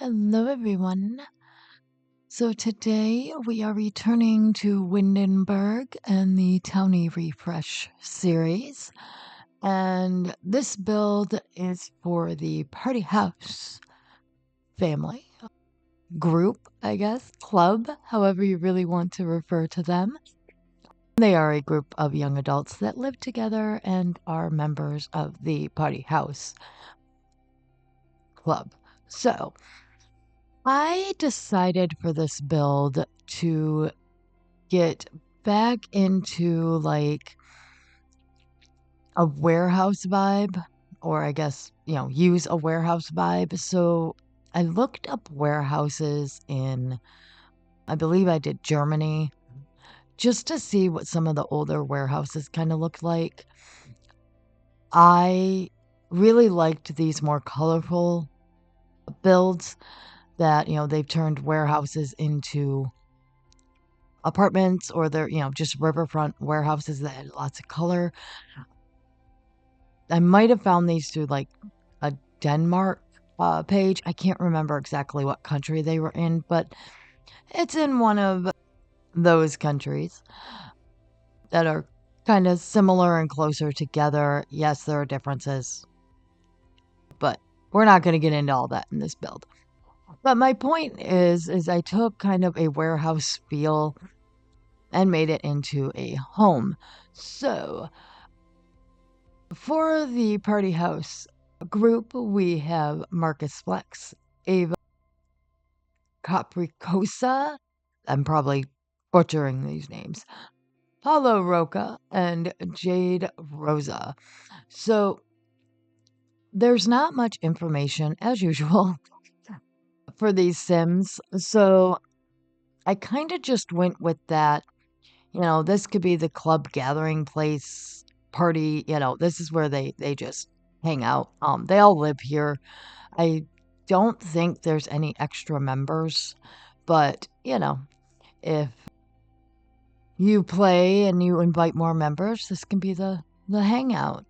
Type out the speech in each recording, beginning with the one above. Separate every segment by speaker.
Speaker 1: Hello, everyone. So today we are returning to Windenburg and the Townie Refresh series. And this build is for the Partihaus family group, I guess, club, however you really want to refer to them. They are a group of young adults that live together and are members of the Partihaus club. So I decided for this build to get back into like a warehouse vibe, or I guess, use a warehouse vibe. So I looked up warehouses in, I believe I did Germany, just to see what some of the older warehouses kind of looked like. I really liked these more colorful builds that, they've turned warehouses into apartments, or they're, just riverfront warehouses that had lots of color. I might have found these through like a Denmark page. I can't remember exactly what country they were in, but it's in one of those countries that are kind of similar and closer together. Yes, there are differences, but we're not going to get into all that in this build. But my point is I took kind of a warehouse feel and made it into a home. So for the Partihaus group, we have Marcus Flex, Ava Capricosa, I'm probably butchering these names, Paulo Roca, and Jade Rosa. So there's not much information, as usual, for these Sims. So I kind of just went with that. This could be the club gathering place party. This is where they just hang out. They all live here. I don't think there's any extra members, but if you play and you invite more members, this can be the hangout.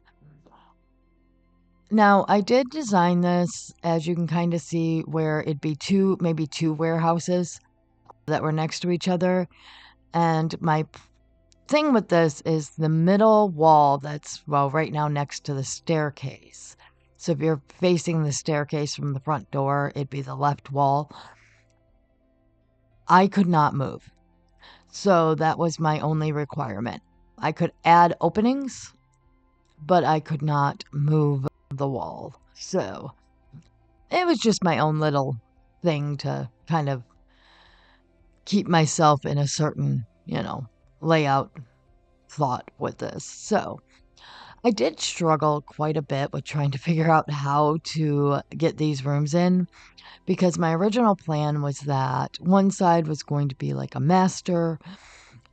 Speaker 1: Now, I did design this, as you can kind of see, where it'd be maybe two warehouses that were next to each other. And my thing with this is the middle wall that's, well, right now next to the staircase. So if you're facing the staircase from the front door, it'd be the left wall. I could not move. So that was my only requirement. I could add openings, but I could not move the wall. So it was just my own little thing to kind of keep myself in a certain, layout thought with this. So I did struggle quite a bit with trying to figure out how to get these rooms in, because my original plan was that one side was going to be like a master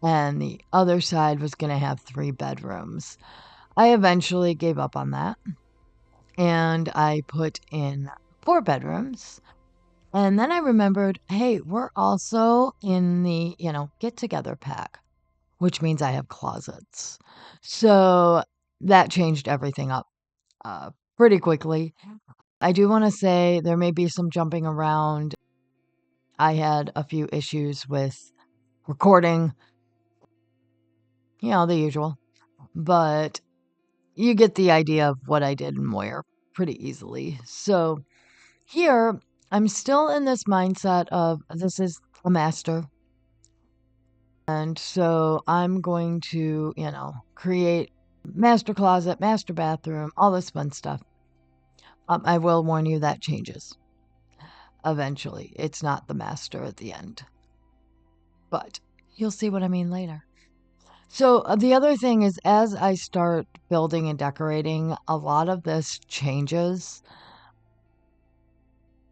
Speaker 1: and the other side was going to have 3 bedrooms. I eventually gave up on that and I put in 4 bedrooms. And then I remembered, hey, we're also in the, get together pack, which means I have closets. So that changed everything up pretty quickly. I do want to say there may be some jumping around. I had a few issues with recording, the usual, but you get the idea of what I did and where pretty easily. So here, I'm still in this mindset of this is a master. And so I'm going to, create master closet, master bathroom, all this fun stuff. I will warn you that changes eventually. It's not the master at the end, but you'll see what I mean later. So the other thing is, as I start building and decorating, a lot of this changes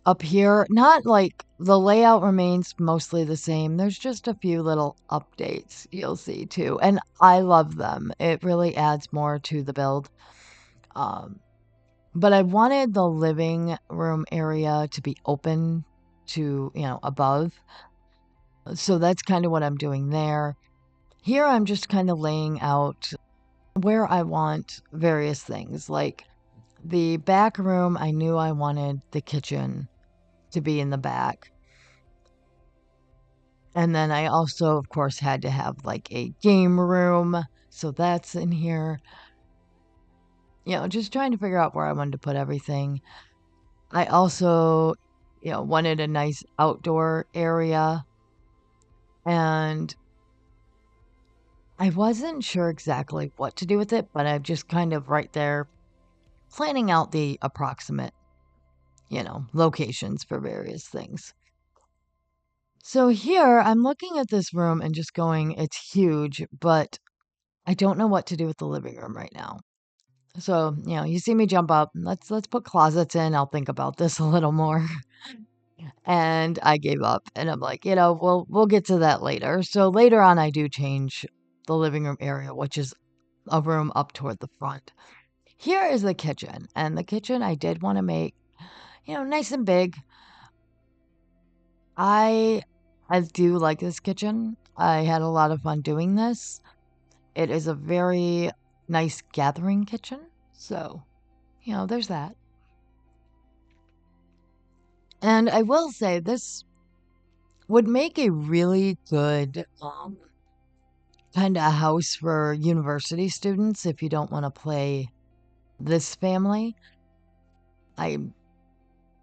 Speaker 1: up here. Not like the layout remains mostly the same. There's just a few little updates you'll see too. And I love them. It really adds more to the build. But I wanted the living room area to be open to, above. So that's kind of what I'm doing there. Here I'm just kind of laying out where I want various things. Like the back room, I knew I wanted the kitchen to be in the back. And then I also, of course, had to have like a game room. So that's in here. Just trying to figure out where I wanted to put everything. I also, wanted a nice outdoor area. And I wasn't sure exactly what to do with it, but I'm just kind of right there planning out the approximate, locations for various things. So here I'm looking at this room and just going, it's huge, but I don't know what to do with the living room right now. So, you see me jump up, let's put closets in. I'll think about this a little more. And I gave up and I'm like, we'll get to that later. So later on I do change the living room area, which is a room up toward the front. Here is the kitchen, and the kitchen I did want to make, nice and big. I do like this kitchen. I had a lot of fun doing this. It is a very nice gathering kitchen. So, there's that. And I will say this would make a really good kind of house for university students if you don't want to play this family. I'm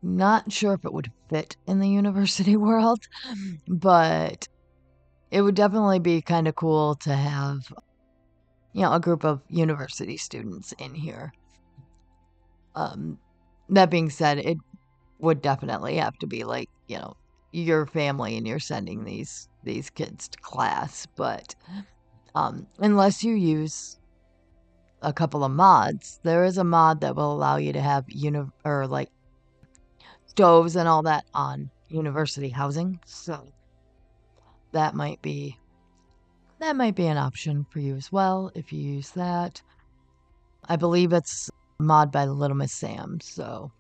Speaker 1: not sure if it would fit in the university world, but it would definitely be kind of cool to have, a group of university students in here. That being said, it would definitely have to be like, your family and you're sending these kids to class, but unless you use a couple of mods, there is a mod that will allow you to have or like stoves and all that on university housing. So that might be an option for you as well if you use that. I believe it's a mod by Little Miss Sam, so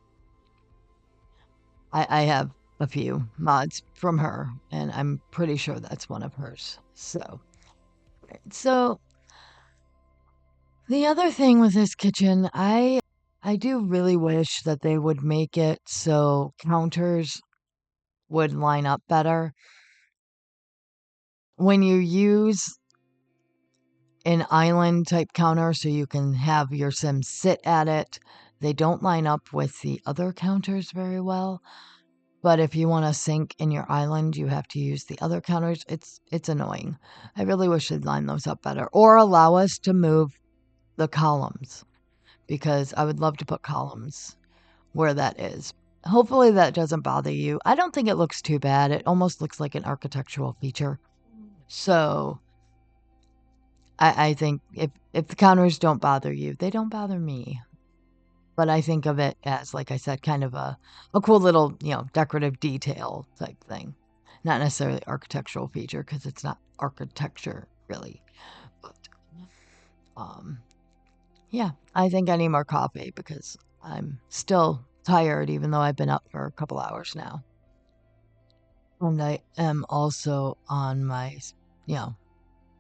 Speaker 1: I have a few mods from her, and I'm pretty sure that's one of hers. So the other thing with this kitchen, I do really wish that they would make it so counters would line up better. When you use an island type counter so you can have your Sims sit at it, they don't line up with the other counters very well. But if you want to sync in your island, you have to use the other counters. It's annoying. I really wish they'd line those up better or allow us to move the columns, because I would love to put columns where that is. Hopefully that doesn't bother you. I don't think it looks too bad. It almost looks like an architectural feature. So I think if the counters don't bother you, they don't bother me. But I think of it as, like I said, kind of a cool little, decorative detail type thing. Not necessarily architectural feature, because it's not architecture really. But yeah, I think I need more coffee because I'm still tired, even though I've been up for a couple hours now. And I am also on my,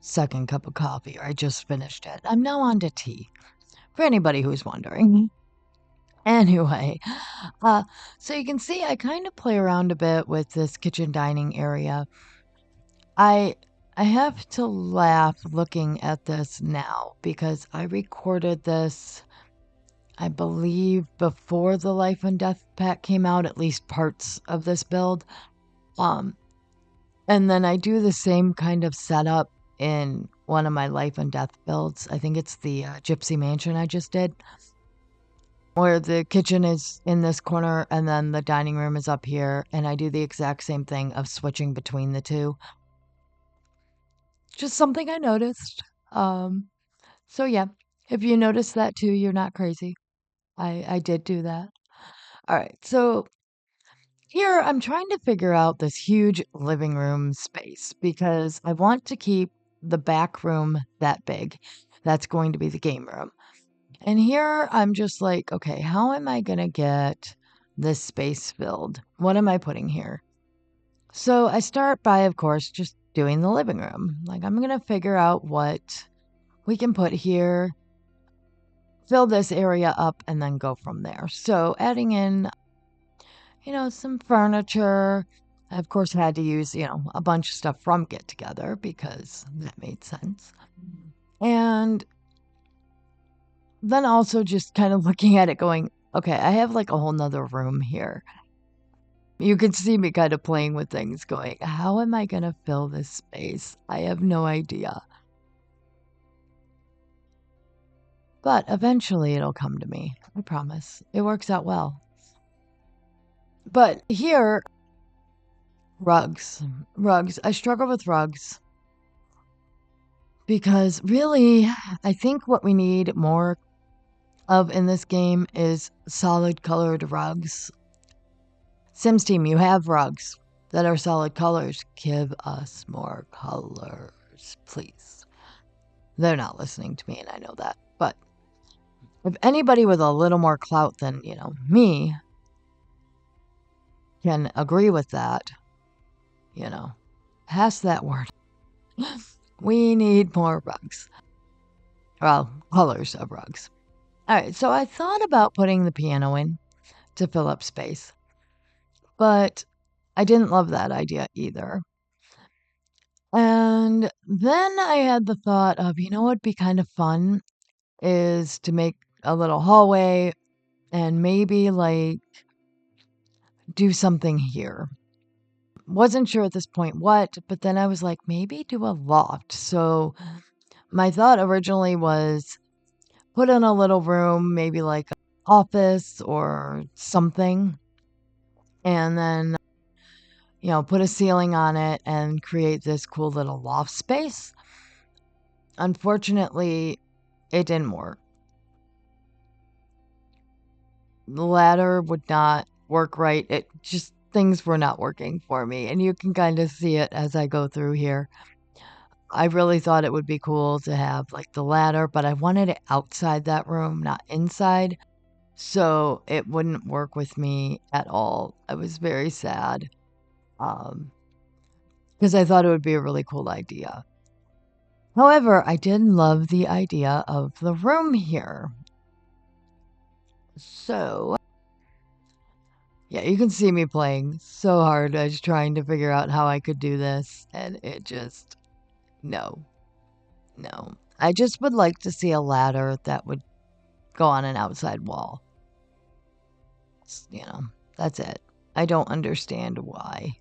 Speaker 1: second cup of coffee, or I just finished it. I'm now on to tea, for anybody who's wondering. Anyway, so you can see I kind of play around a bit with this kitchen dining area. I have to laugh looking at this now because I recorded this, I believe, before the Life and Death pack came out, at least parts of this build. And then I do the same kind of setup in one of my Life and Death builds. I think it's the Gypsy Mansion I just did, where the kitchen is in this corner and then the dining room is up here. And I do the exact same thing of switching between the two. Just something I noticed. So yeah, if you notice that too, you're not crazy. I did do that. All right, so here I'm trying to figure out this huge living room space because I want to keep the back room that big. That's going to be the game room. And here I'm just like, okay, how am I going to get this space filled? What am I putting here? So I start by, of course, just doing the living room. Like, I'm going to figure out what we can put here, fill this area up, and then go from there. So adding in, some furniture. I, of course, had to use, a bunch of stuff from Get Together because that made sense. And then also just kind of looking at it going, okay, I have like a whole nother room here. You can see me kind of playing with things going, how am I going to fill this space? I have no idea. But eventually it'll come to me. I promise. It works out well. But here, rugs. Rugs. I struggle with rugs because really, I think what we need more of in this game is solid colored rugs. Sims team, you have rugs that are solid colors. Give us more colors, please. They're not listening to me, and I know that. But if anybody with a little more clout than, me can agree with that, pass that word. We need more rugs. Well, colors of rugs. All right, so I thought about putting the piano in to fill up space, but I didn't love that idea either. And then I had the thought of, what'd be kind of fun is to make a little hallway and maybe like do something here. Wasn't sure at this point what, but then I was like, maybe do a loft. So my thought originally was put in a little room, maybe like an office or something, and then, put a ceiling on it and create this cool little loft space. Unfortunately, it didn't work. The ladder would not work right. It just, things were not working for me. And you can kind of see it as I go through here. I really thought it would be cool to have like the ladder, but I wanted it outside that room, not inside. So it wouldn't work with me at all. I was very sad because I thought it would be a really cool idea. However, I did love the idea of the room here. So, yeah, you can see me playing so hard. I was trying to figure out how I could do this, and it just, no. I just would like to see a ladder that would go on an outside wall. That's it. I don't understand why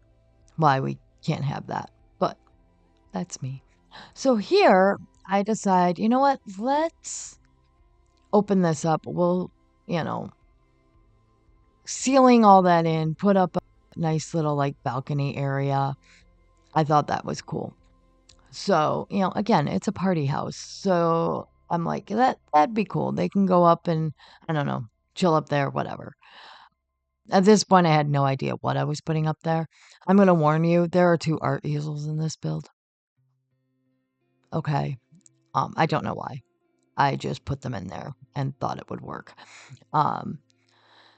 Speaker 1: we can't have that, but that's me. So here I decide, you know what? Let's open this up. We'll, ceiling all that in, put up a nice little like balcony area. I thought that was cool. So, again, it's a party house. So I'm like, that'd be cool. They can go up and, I don't know, chill up there, whatever. At this point, I had no idea what I was putting up there. I'm going to warn you, there are 2 art easels in this build. Okay. I don't know why. I just put them in there and thought it would work.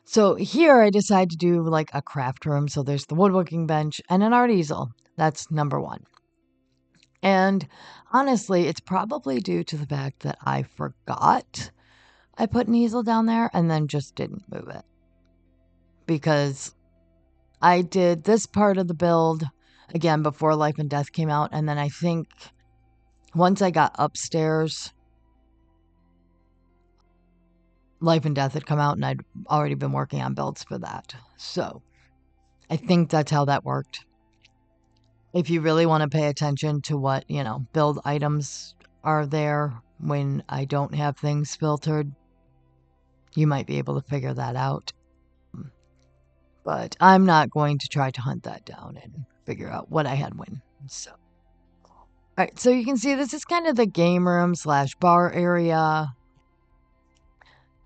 Speaker 1: So here I decided to do like a craft room. So there's the woodworking bench and an art easel. That's number 1. And honestly, it's probably due to the fact that I forgot I put an easel down there and then just didn't move it. Because I did this part of the build again before Life and Death came out. And then I think once I got upstairs, Life and Death had come out and I'd already been working on builds for that. So I think that's how that worked. If you really want to pay attention to what, build items are there when I don't have things filtered, you might be able to figure that out. But I'm not going to try to hunt that down and figure out what I had when. So, all right, so you can see this is kind of the game room / bar area.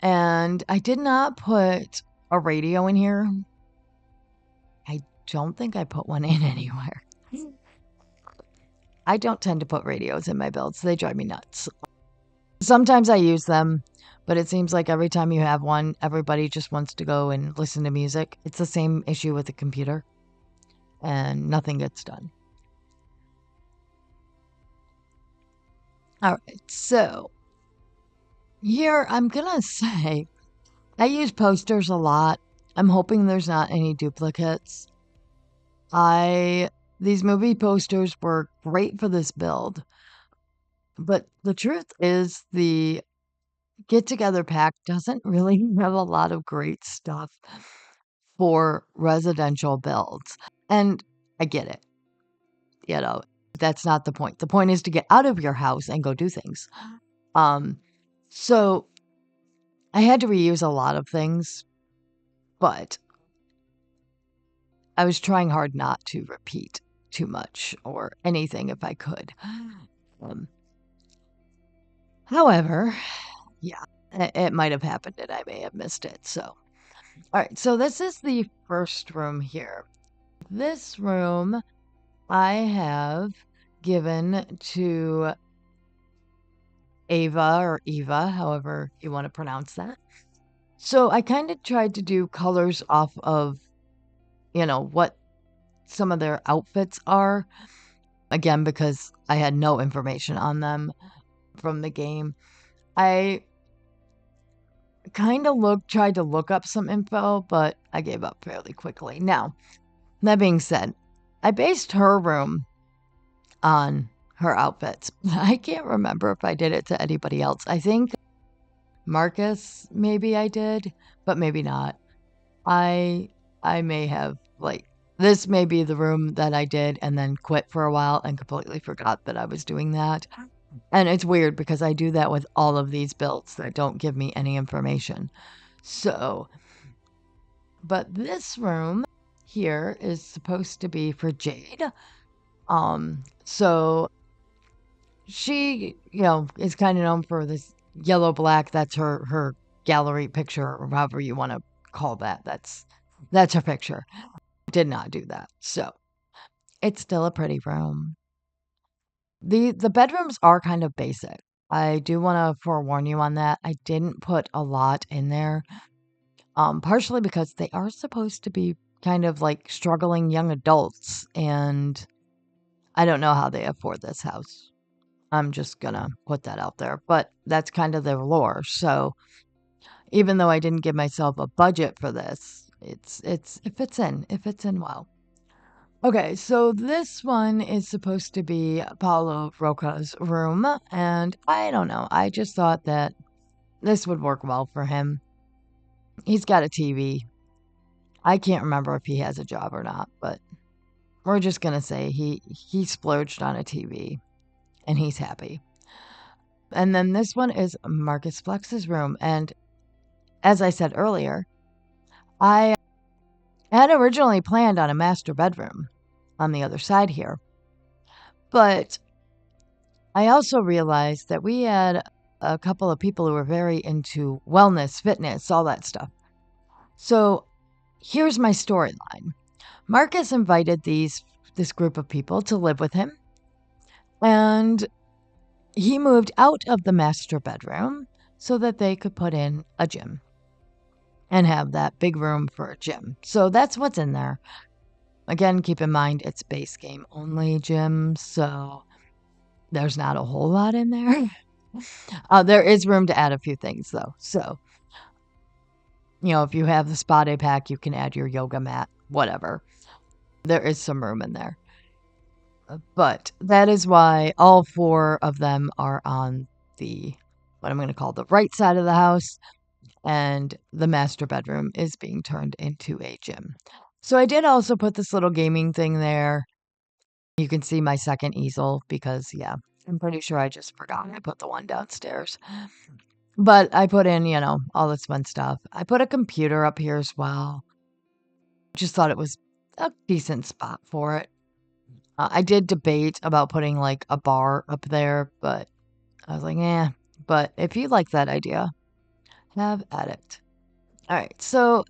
Speaker 1: And I did not put a radio in here. I don't think I put one in anywhere. I don't tend to put radios in my builds. They drive me nuts. Sometimes I use them, but it seems like every time you have one, everybody just wants to go and listen to music. It's the same issue with the computer, and nothing gets done. All right, so here I'm going to say I use posters a lot. I'm hoping there's not any duplicates. These movie posters were great for this build, but the truth is the get together pack doesn't really have a lot of great stuff for residential builds. And I get it. You know, that's not the point. The point is to get out of your house and go do things. So I had to reuse a lot of things, but I was trying hard not to repeat too much or anything if I could. Um, However, yeah, it might have happened and I may have missed it. So, all right. So this is the first room here. This room I have given to Ava or Eva, however you want to pronounce that. So I kind of tried to do colors off of, what some of their outfits are. Again, because I had no information on them from the game. I kind of tried to look up some info, but I gave up fairly quickly. Now, that being said, I based her room on her outfits. I can't remember if I did it to anybody else. I think Marcus, maybe I did, but maybe not. I may have this may be the room that I did and then quit for a while and completely forgot that I was doing that. And it's weird because I do that with all of these builds that don't give me any information. So, but this room here is supposed to be for Jade. So she, is kind of known for this yellow black. That's her gallery picture, or however you want to call that. That's her picture. Did not do that. So it's still a pretty room. The bedrooms are kind of basic. I do want to forewarn you on that. I didn't put a lot in there. Partially because they are supposed to be kind of like struggling young adults, and I don't know how they afford this house. I'm just gonna put that out there, but that's kind of their lore. So even though I didn't give myself a budget for this, it fits in. It fits in well. Okay, so this one is supposed to be Paulo Roca's room, and I don't know. I just thought that this would work well for him. He's got a TV. I can't remember if he has a job or not, but we're just gonna say he splurged on a TV, and he's happy. And then this one is Marcus Flex's room, and as I said earlier, I had originally planned on a master bedroom on the other side here, but I also realized that we had a couple of people who were very into wellness, fitness, all that stuff. So here's my storyline. Marcus invited this group of people to live with him, and he moved out of the master bedroom so that they could put in a gym and have that big room for a gym. So that's what's in there. Again, keep in mind it's base game only gym, so there's not a whole lot in there. There is room to add a few things though. So, if you have the spa day pack, you can add your yoga mat, whatever. There is some room in there. But that is why all four of them are on what I'm going to call the right side of the house. And the master bedroom is being turned into a gym. So I did also put this little gaming thing there. You can see my second easel because, yeah, I'm pretty sure I just forgot I put the one downstairs. But I put in, all this fun stuff. I put a computer up here as well. Just thought it was a decent spot for it. I did debate about putting like a bar up there, but I was like, eh. But if you like that idea, have at it. All right, so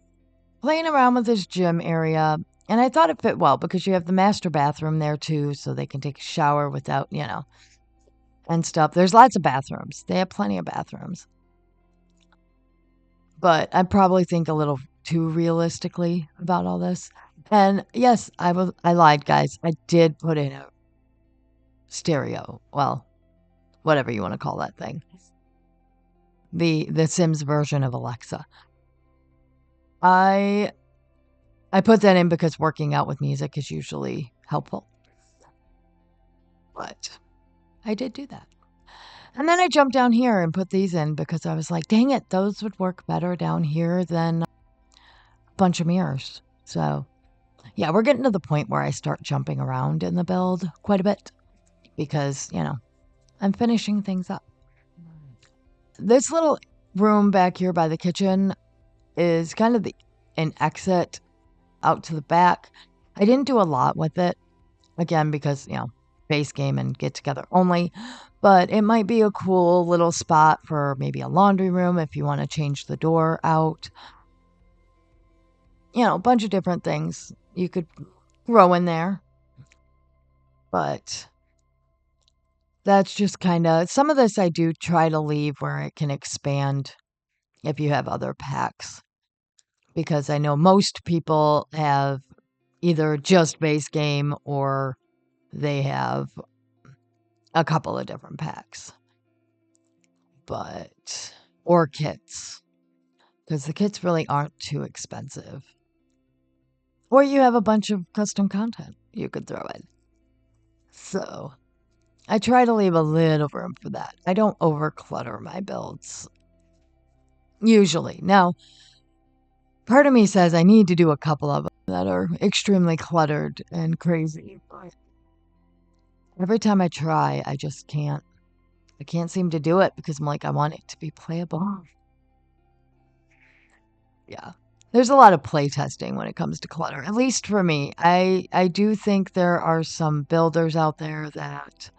Speaker 1: playing around with this gym area, and I thought it fit well because you have the master bathroom there too, so they can take a shower without, and stuff. There's lots of bathrooms. They have plenty of bathrooms. But I probably think a little too realistically about all this. And yes, I lied, guys. I did put in a stereo. Well, whatever you want to call that thing. The Sims version of Alexa. I I put that in because working out with music is usually helpful. But I did do that. And then I jumped down here and put these in because I was like, dang it, those would work better down here than a bunch of mirrors. So, yeah, we're getting to the point where I start jumping around in the build quite a bit because, I'm finishing things up. This little room back here by the kitchen is kind of an exit out to the back. I didn't do a lot with it, again, because, base game and get together only. But it might be a cool little spot for maybe a laundry room if you want to change the door out. A bunch of different things you could throw in there. But that's just kind of, some of this I do try to leave where it can expand if you have other packs. Because I know most people have either just base game or they have a couple of different packs. Or kits. Because the kits really aren't too expensive. Or you have a bunch of custom content you could throw in. So I try to leave a little room for that. I don't overclutter my builds. Usually. Now, part of me says I need to do a couple of them that are extremely cluttered and crazy. But every time I try, I just can't. I can't seem to do it because I'm like, I want it to be playable. Yeah. There's a lot of play testing when it comes to clutter, at least for me. I do think there are some builders out there that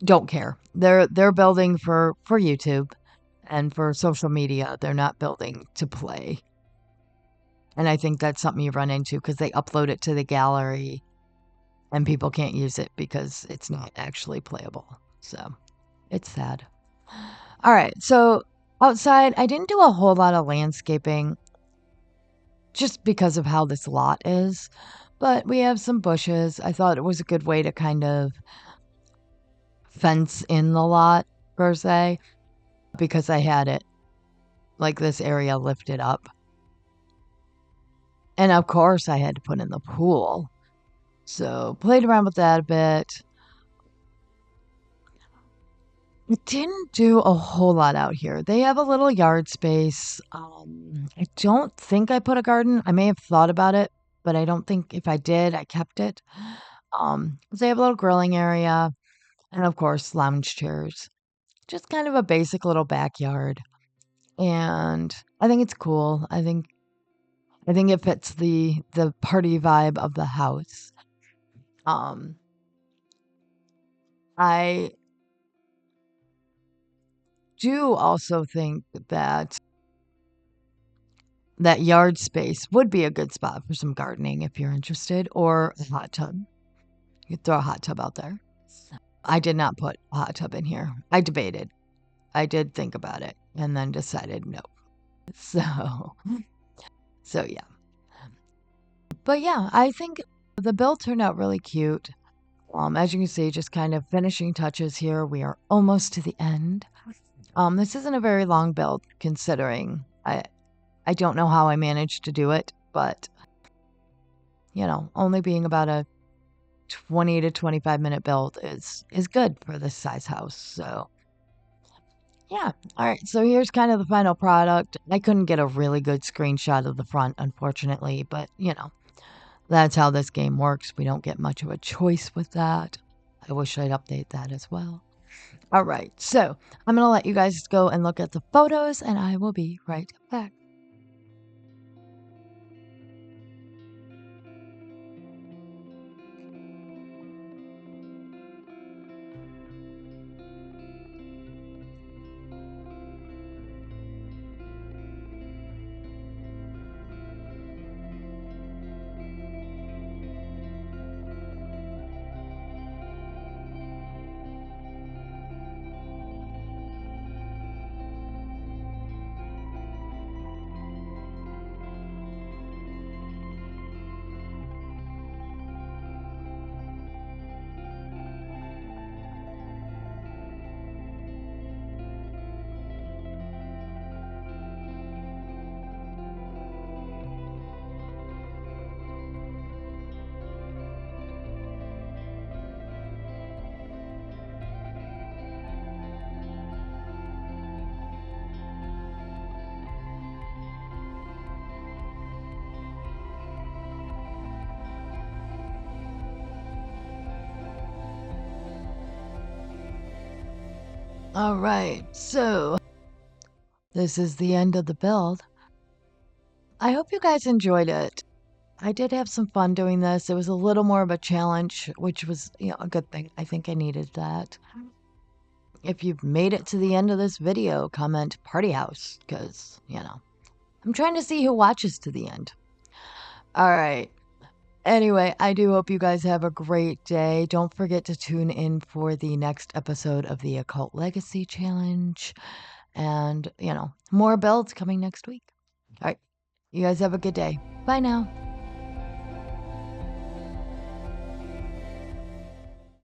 Speaker 1: don't care. They're building for YouTube and for social media. They're not building to play. And I think that's something you run into because they upload it to the gallery and people can't use it because it's not actually playable. So it's sad. All right. So outside, I didn't do a whole lot of landscaping just because of how this lot is. But we have some bushes. I thought it was a good way to kind of fence in the lot, per se, because I had it like this area lifted up. And of course, I had to put in the pool. So played around with that a bit. I didn't do a whole lot out here. They have a little yard space. I don't think I put a garden. I may have thought about it, but I don't think if I did, I kept it. They have a little grilling area and of course lounge chairs. Just kind of a basic little backyard. And I think it's cool. I think it fits the party vibe of the house. Um I do also think that yard space would be a good spot for some gardening if you're interested, or a hot tub. You could throw a hot tub out there. I did not put a hot tub in here. I debated. I did think about it and then decided no. So, so yeah. But yeah, I think the build turned out really cute. As you can see, just kind of finishing touches here. We are almost to the end. This isn't a very long build considering I don't know how I managed to do it, but only being about a 20 to 25-minute build is good for this size house. So yeah. All right. So here's kind of the final product. I couldn't get a really good screenshot of the front, unfortunately, but that's how this game works. We don't get much of a choice with that. I wish I'd update that as well. All right. So I'm going to let you guys go and look at the photos, and I will be right back. All right, so this is the end of the build. I hope you guys enjoyed it. I did have some fun doing this. It was a little more of a challenge, which was, a good thing. I think I needed that. If you've made it to the end of this video, comment Partihaus, because, I'm trying to see who watches to the end. All right. Anyway, I do hope you guys have a great day. Don't forget to tune in for the next episode of the Occult Legacy Challenge. And, more builds coming next week. All right. You guys have a good day. Bye now.